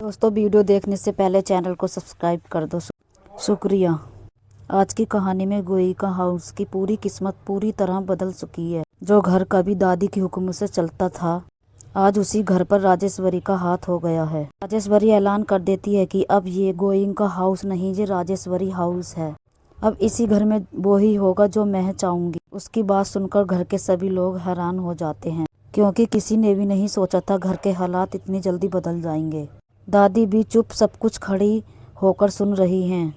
दोस्तों वीडियो देखने से पहले चैनल को सब्सक्राइब कर दो। शुक्रिया। आज की कहानी में गोइंका हाउस की पूरी किस्मत पूरी तरह बदल चुकी है। जो घर कभी दादी के हुक्म से चलता था, आज उसी घर पर राजेश्वरी का हाथ हो गया है। राजेश्वरी ऐलान कर देती है कि अब ये गोइंका हाउस नहीं, ये राजेश्वरी हाउस है। अब इसी घर में वो ही होगा जो मैं चाहूंगी। उसकी बात सुनकर घर के सभी लोग हैरान हो जाते हैं, क्योंकि किसी ने भी नहीं सोचा था घर के हालात इतनी जल्दी बदल जाएंगे। दादी भी चुप सब कुछ खड़ी होकर सुन रही हैं,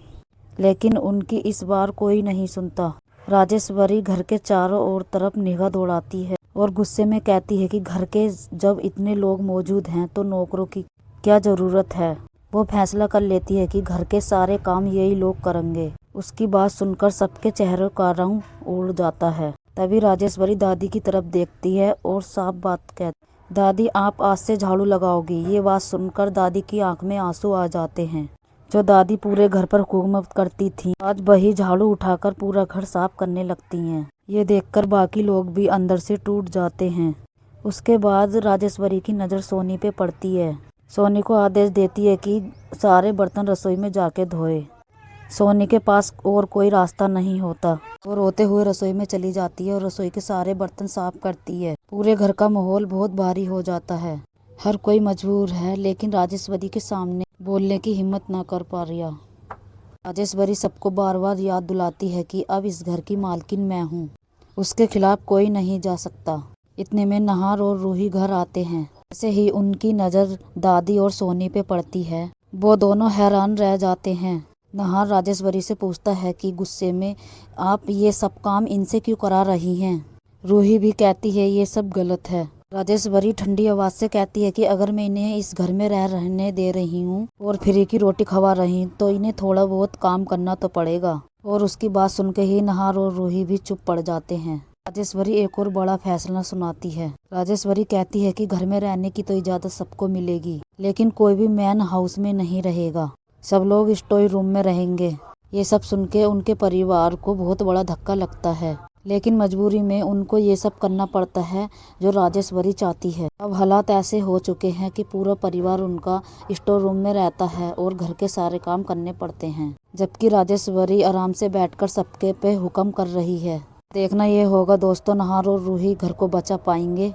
लेकिन उनकी इस बार कोई नहीं सुनता। राजेश्वरी घर के चारों ओर तरफ निगाह दौड़ाती है और गुस्से में कहती है कि घर के जब इतने लोग मौजूद हैं तो नौकरों की क्या जरूरत है। वो फैसला कर लेती है कि घर के सारे काम यही लोग करेंगे। उसकी बात सुनकर सबके चेहरों का रंग उड़ जाता है। तभी राजेश्वरी दादी की तरफ देखती है और साफ बात कहती, दादी आप आज से झाड़ू लगाओगी। ये बात सुनकर दादी की आंख में आंसू आ जाते हैं। जो दादी पूरे घर पर हुकूमत करती थी, आज वही झाड़ू उठाकर पूरा घर साफ करने लगती हैं। ये देखकर बाकी लोग भी अंदर से टूट जाते हैं। उसके बाद राजेश्वरी की नज़र सोनी पे पड़ती है। सोनी को आदेश देती है कि सारे बर्तन रसोई में जाके धोए। सोनी के पास और कोई रास्ता नहीं होता। वो रोते हुए रसोई में चली जाती है और रसोई के सारे बर्तन साफ करती है। पूरे घर का माहौल बहुत भारी हो जाता है। हर कोई मजबूर है, लेकिन राजेश्वरी के सामने बोलने की हिम्मत ना कर पा रही। राजेश्वरी सबको बार बार याद दिलाती है कि अब इस घर की मालकिन मैं हूँ, उसके खिलाफ कोई नहीं जा सकता। इतने में नहार और रूही घर आते हैं। ऐसे ही उनकी नज़र दादी और सोनी पे पड़ती है। वो दोनों हैरान रह जाते हैं। नहार राजेश्वरी से पूछता है कि गुस्से में आप ये सब काम इनसे क्यों करा रही हैं। रूही भी कहती है ये सब गलत है। राजेश्वरी ठंडी आवाज से कहती है कि अगर मैं इन्हें इस घर में रहने दे रही हूँ और फ्री की रोटी खवा रही हूँ तो इन्हें थोड़ा बहुत काम करना तो पड़ेगा। और उसकी बात सुनकर ही नहार और रूही भी चुप पड़ जाते हैं। राजेश्वरी एक और बड़ा फैसला सुनाती है। राजेश्वरी कहती है कि घर में रहने की तो इजाजत सबको मिलेगी, लेकिन कोई भी मैन हाउस में नहीं रहेगा। सब लोग स्टोर रूम में रहेंगे। ये सब सुन के उनके परिवार को बहुत बड़ा धक्का लगता है, लेकिन मजबूरी में उनको ये सब करना पड़ता है जो राजेश्वरी चाहती है। अब हालात ऐसे हो चुके हैं कि पूरा परिवार उनका स्टोर रूम में रहता है और घर के सारे काम करने पड़ते हैं, जबकि राजेश्वरी आराम से बैठकर सबके पे हुक्म कर रही है। देखना ये होगा दोस्तों, नहार और रूही घर को बचा पाएंगे